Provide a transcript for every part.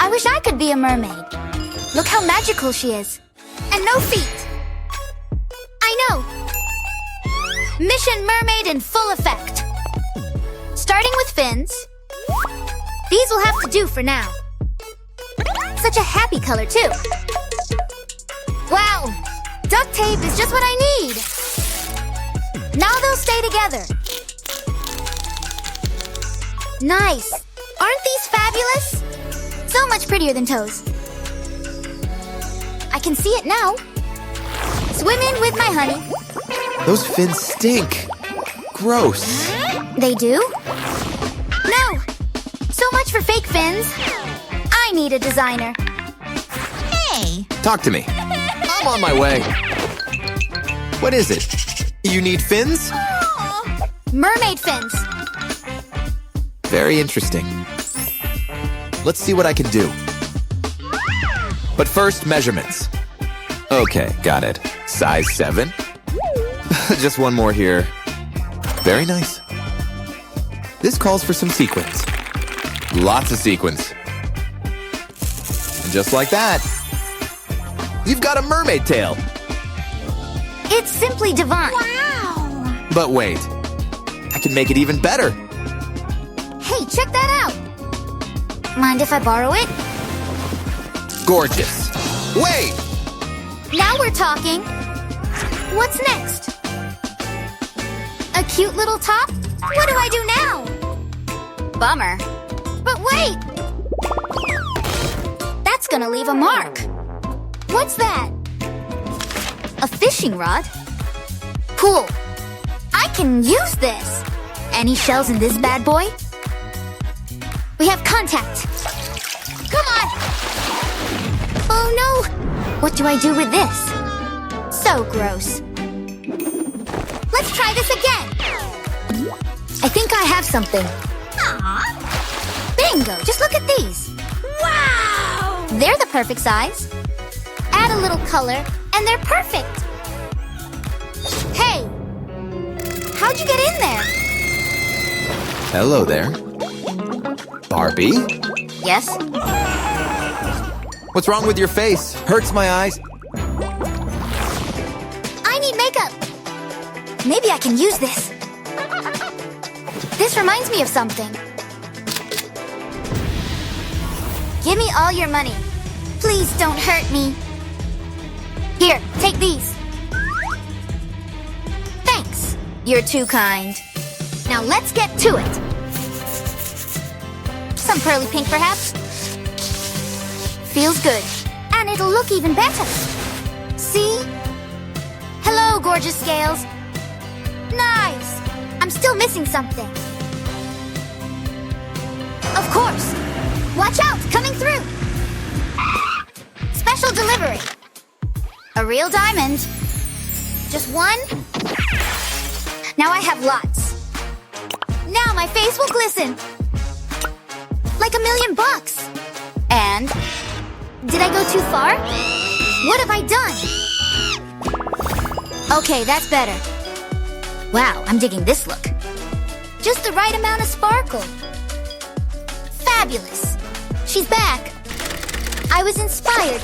I wish I could be a mermaid. Look how magical she is. And no feet. I know. Mission Mermaid in full effect. Starting with fins. These will have to do for now. Such a happy color, too. Wow! Duct tape is just what I need. Now they'll stay together. Nice. Aren't these fabulous? So much prettier than toes. I can see it now. Swim in with my honey. Those fins stink. Gross. They do? No! So much for fake fins. I need a designer. Hey! Talk to me. I'm on my way. What is it? You need fins? Mermaid fins. Very interesting. Let's see what I can do. But first, measurements. Okay, got it. Size 7. Just one more here. Very nice. This calls for some sequins. Lots of sequins. And just like that, you've got a mermaid tail. It's simply divine. Wow! But wait, I can make it even better. Hey, check that out. Mind if I borrow it? Gorgeous. Wait! Now we're talking. What's next? A cute little top? What do I do now? Bummer. But wait! That's gonna leave a mark. What's that? A fishing rod? Cool. I can use this. Any shells in this bad boy? We have contact. Come on! Oh no! What do I do with this? So gross. Let's try this again. I think I have something. Aww. Bingo! Just look at these. Wow! They're the perfect size. Add a little color, and they're perfect. Hey! How'd you get in there? Hello there. Barbie? Yes? What's wrong with your face? Hurts my eyes. I need makeup. Maybe I can use this. This reminds me of something. Give me all your money. Please don't hurt me. Here, take these. Thanks. You're too kind. Now let's get to it. Some pearly pink, perhaps? Feels good. And it'll look even better. See? Hello, gorgeous scales. Nice. I'm still missing something. Of course. Watch out, coming through. Special delivery. A real diamond. Just one? Now I have lots. Now my face will glisten. Like $1,000,000. And? Did I go too far? What have I done? Okay, that's better. Wow, I'm digging this look. Just the right amount of sparkle. Fabulous. She's back. I was inspired.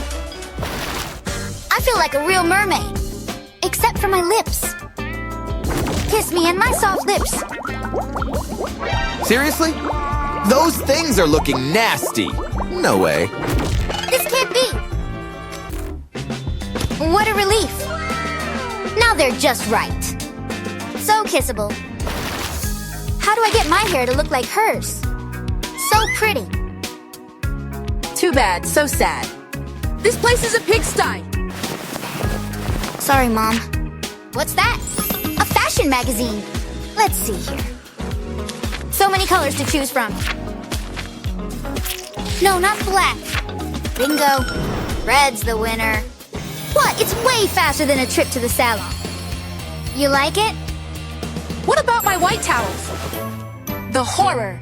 I feel like a real mermaid. Except for my lips. Kiss me in my soft lips. Seriously? Those things are looking nasty. No way. This can't be. What a relief. Now they're just right. So kissable. How do I get my hair to look like hers? So pretty. Too bad, so sad. This place is a pigsty. Sorry, Mom. What's that? A fashion magazine. Let's see here. So many colors to choose from. No, not black. Bingo. Red's the winner. What? It's way faster than a trip to the salon. You like it? What about my white towels? The horror.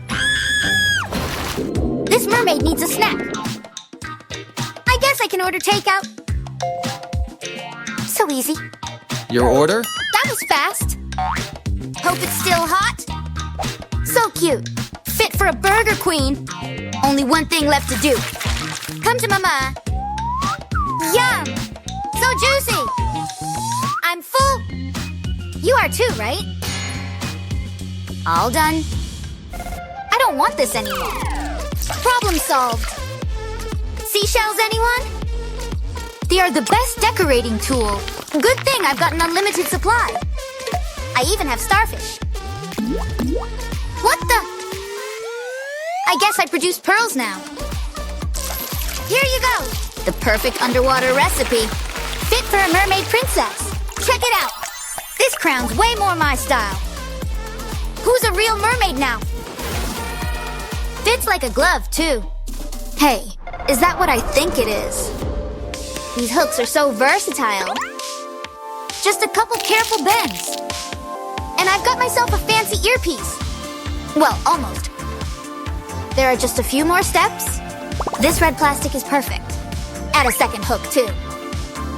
This mermaid needs a snack. I guess I can order takeout. So easy. Your order? That was fast. Hope it's still hot. So cute. Fit for a burger queen. Only one thing left to do. Come to mama. Yum! So juicy! I'm full. You are too, right? All done. I don't want this anymore. Problem solved. Seashells, anyone? They are the best decorating tool. Good thing I've got an unlimited supply. I even have starfish. What the? I guess I produce pearls now. Here you go. The perfect underwater recipe. Fit for a mermaid princess. Check it out. This crown's way more my style. Who's a real mermaid now? Fits like a glove, too. Hey, is that what I think it is? These hooks are so versatile. Just a couple careful bends. And I've got myself a fancy earpiece. Well, almost. There are just a few more steps. This red plastic is perfect. Add a second hook, too.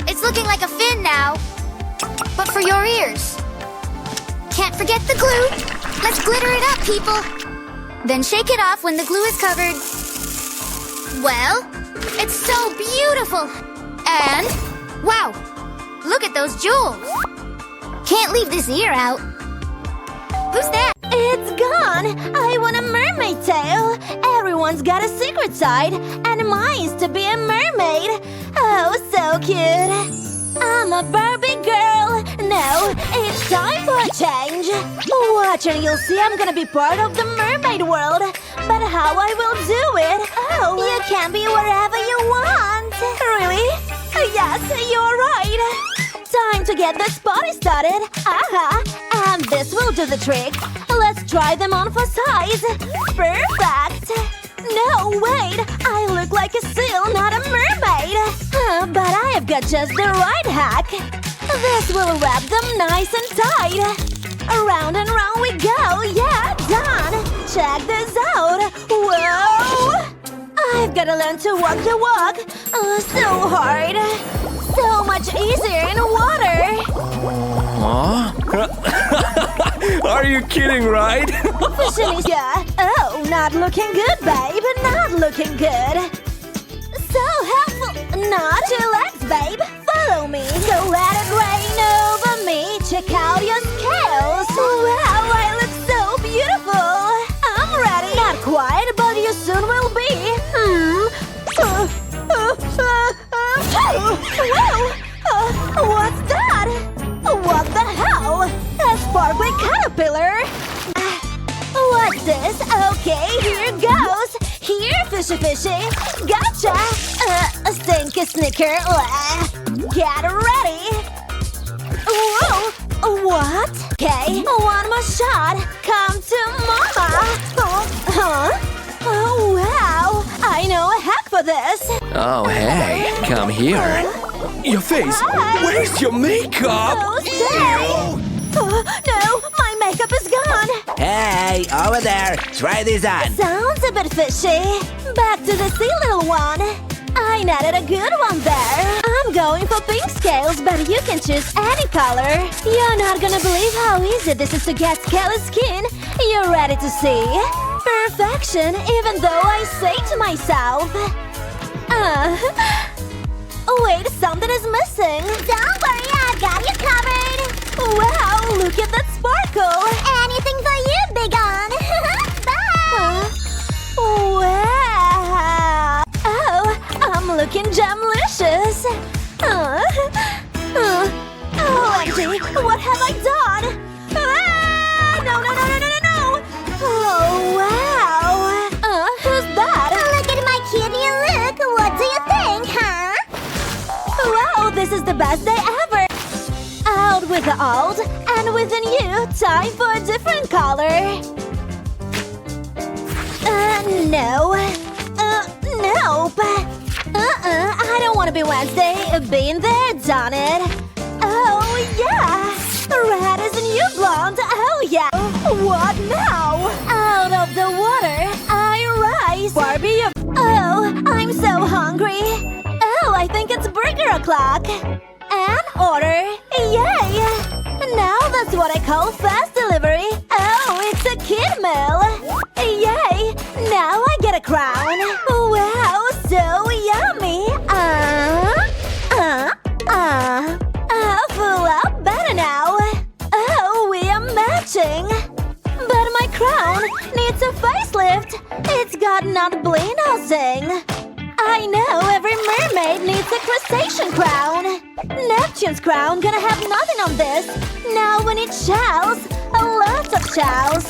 It's looking like a fin now. But for your ears. Can't forget the glue. Let's glitter it up, people. Then shake it off when the glue is covered. Well, it's so beautiful. And, wow, look at those jewels. Can't leave this ear out. Who's that? It's gone! I want a mermaid tail! Everyone's got a secret side, and mine's to be a mermaid! Oh, so cute! I'm a Barbie girl! No, it's time for a change! Watch and you'll see I'm gonna be part of the mermaid world! But how I will do it? Oh, you can be wherever you want! Really? Yes, you're right! Time to get this party started! Aha! And this will do the trick! Let's try them on for size! Perfect! No, wait! I look like a seal, not a mermaid! But I have got just the right hack! This will wrap them nice and tight! Around and round we go! Yeah, done! Check this out! Whoa! I've gotta learn to walk the walk! So hard! So much easier in water! Huh? Are you kidding, right? Fashionista! Oh, not looking good, babe! Not looking good! So helpful! Not your legs, babe! Follow me! So let it rain over me! Check out your scales! Wow, I look so beautiful! I'm ready! Not quite, but you soon will be! Whoa! What's that? What the hell? A sparkly caterpillar! What's this? Okay, here goes! Here, fishy! Gotcha! Stinky snicker! Get ready! Whoa! What? Okay, one more shot! Come to mama! Huh? Oh, wow! I know a hack for this! Oh, hey, come here. Your face! Where's your makeup? Oh, say! No! My makeup is gone! Hey, over there! Try this on! Sounds a bit fishy. Back to the sea, little one. I netted a good one there. I'm going for pink scales, but you can choose any color. You're not gonna believe how easy this is to get scaly skin. You're ready to see? Perfection, even though I say to myself. Wait, something is missing. Don't worry, I've got you covered. Wow, look at that sparkle. Anything for you, big on. Bye. Wow. Oh, I'm looking jamlicious. OMG, what have I done? No. Oh, wow. Who's that? Look at my cutie look. What do you think, huh? Wow, this is the best day ever. Out with the old, and with the new, time for a different color. No. Nope. I don't want to be Wednesday. Been there, done it. Oh, yeah. Red is a new blonde. Oh, yeah. What now? Out of the water, I rise. Barbie, oh, I'm so hungry. Oh, I think it's burger o'clock. An order. Yay. Now that's what I call fast delivery. Oh, it's a kid meal. Yay. Now I get a crown. Wow, so but not Blindosing. I know every mermaid needs a crustacean crown. Neptune's crown gonna have nothing on this. Now we need shells, a lot of shells.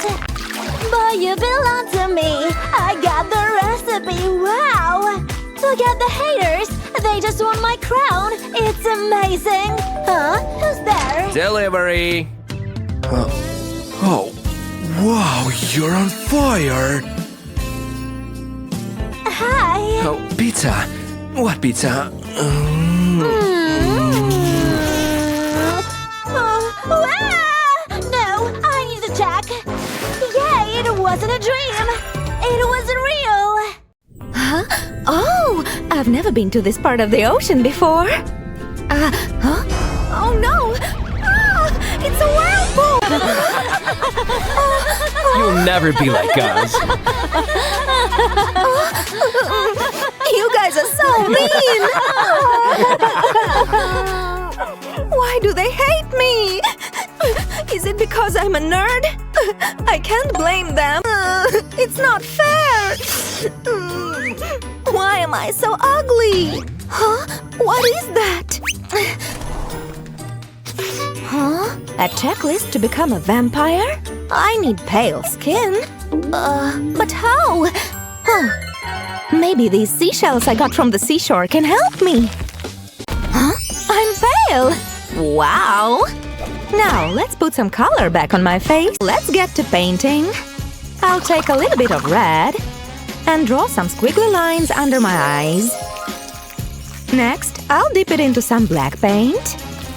Boy, you belong to me. I got the recipe, wow. Forget the haters, they just want my crown. It's amazing. Huh? Who's there? Delivery! Oh, wow, you're on fire! Hi. Oh, pizza. What pizza? No, I need to check. Yay, it wasn't a dream. It was real. Huh? Oh, I've never been to this part of the ocean before. Huh? Oh no! Ah, it's a whirlpool! You'll never be like us. You guys are so mean! Why do they hate me? Is it because I'm a nerd? I can't blame them. It's not fair. Why am I so ugly? Huh? What is that? Huh? A checklist to become a vampire? I need pale skin. But how? Huh. Maybe these seashells I got from the seashore can help me. Huh? I'm pale! Wow! Now, let's put some color back on my face. Let's get to painting. I'll take a little bit of red and draw some squiggly lines under my eyes. Next, I'll dip it into some black paint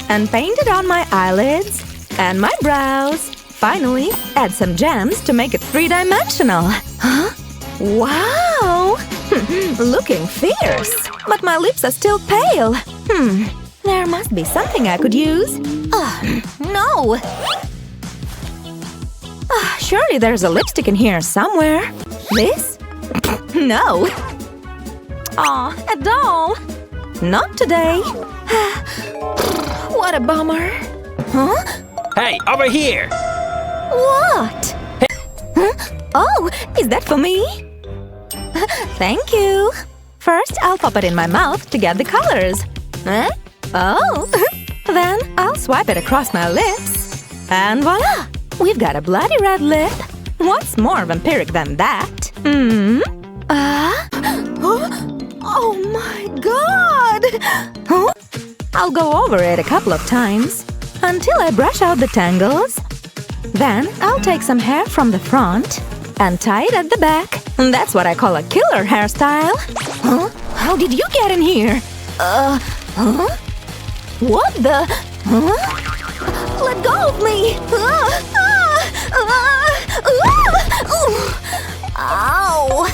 and paint it on my eyelids and my brows. Finally, add some gems to make it three-dimensional. Huh? Wow! Looking fierce. But my lips are still pale. There must be something I could use. No! Surely there's a lipstick in here somewhere. This? No. Aw, a doll. Not today. What a bummer. Huh? Hey, over here! What? Huh? Oh, is that for me? Thank you. First, I'll pop it in my mouth to get the colors. Huh? Oh. Then I'll swipe it across my lips. And voila! We've got a bloody red lip. What's more vampiric than that? Oh my god! Huh? I'll go over it a couple of times until I brush out the tangles. Then I'll take some hair from the front and tie it at the back. That's what I call a killer hairstyle. Huh? How did you get in here? Huh? What the? Huh? Let go of me! Ow!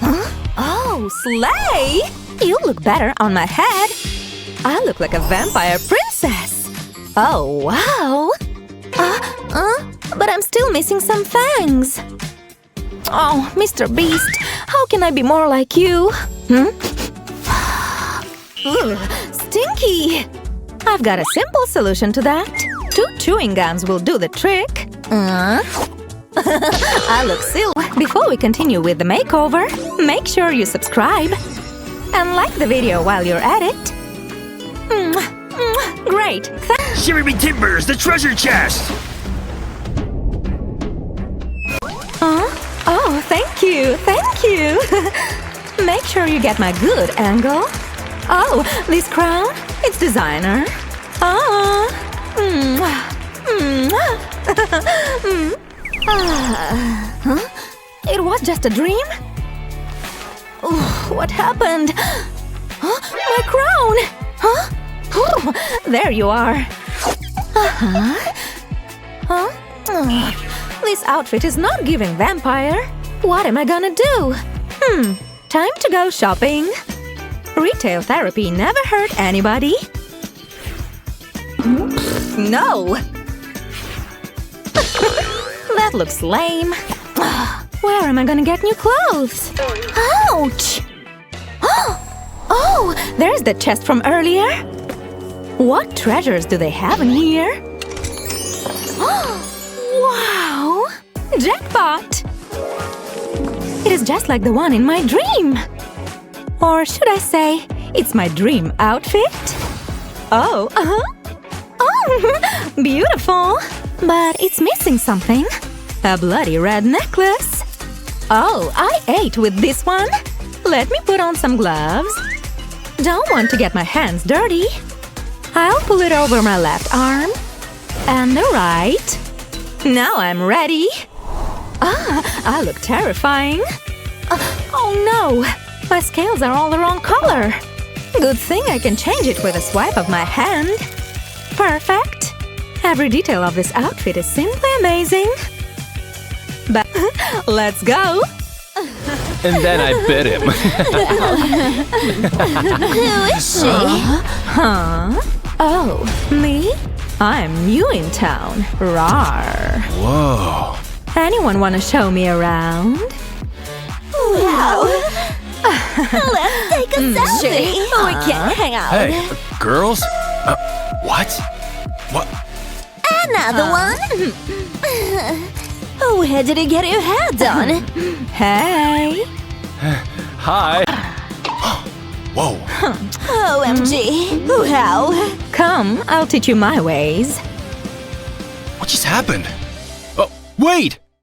Huh? Oh, Slay! You look better on my head. I look like a vampire princess. Oh, wow! But I'm still missing some fangs. Oh, Mr. Beast, how can I be more like you? Ugh, stinky! I've got a simple solution to that. 2 chewing gums will do the trick. I look silly. Before we continue with the makeover, make sure you subscribe and like the video while you're at it. Great. Shiver me timbers, the treasure chest! Oh, thank you. Make sure you get my good angle. Oh, this crown? It's designer. It was just a dream? What happened? My crown! There you are. This outfit is not giving vampire. What am I gonna do? Time to go shopping. Retail therapy never hurt anybody. No! That looks lame. Where am I gonna get new clothes? Ouch! Oh, there's the chest from earlier. What treasures do they have in here? Wow! Jackpot! It is just like the one in my dream. Or should I say, it's my dream outfit? Oh, Oh, beautiful. But it's missing something. A bloody red necklace. Oh, I ate with this one. Let me put on some gloves. Don't want to get my hands dirty. I'll pull it over my left arm. And the right. Now I'm ready. I look terrifying. Oh no! My scales are all the wrong color. Good thing I can change it with a swipe of my hand. Perfect. Every detail of this outfit is simply amazing. But let's go. And then I bit him. Who is she? Huh? Oh, me? I'm new in town. Rawr. Whoa. Anyone want to show me around? Wow. Let's take a selfie. We can't hang out. Hey, girls? What? What? Another one? Where did you get your hair done? Hey. Hi. Whoa. OMG. Wow. Come, I'll teach you my ways. What just happened? Oh, wait!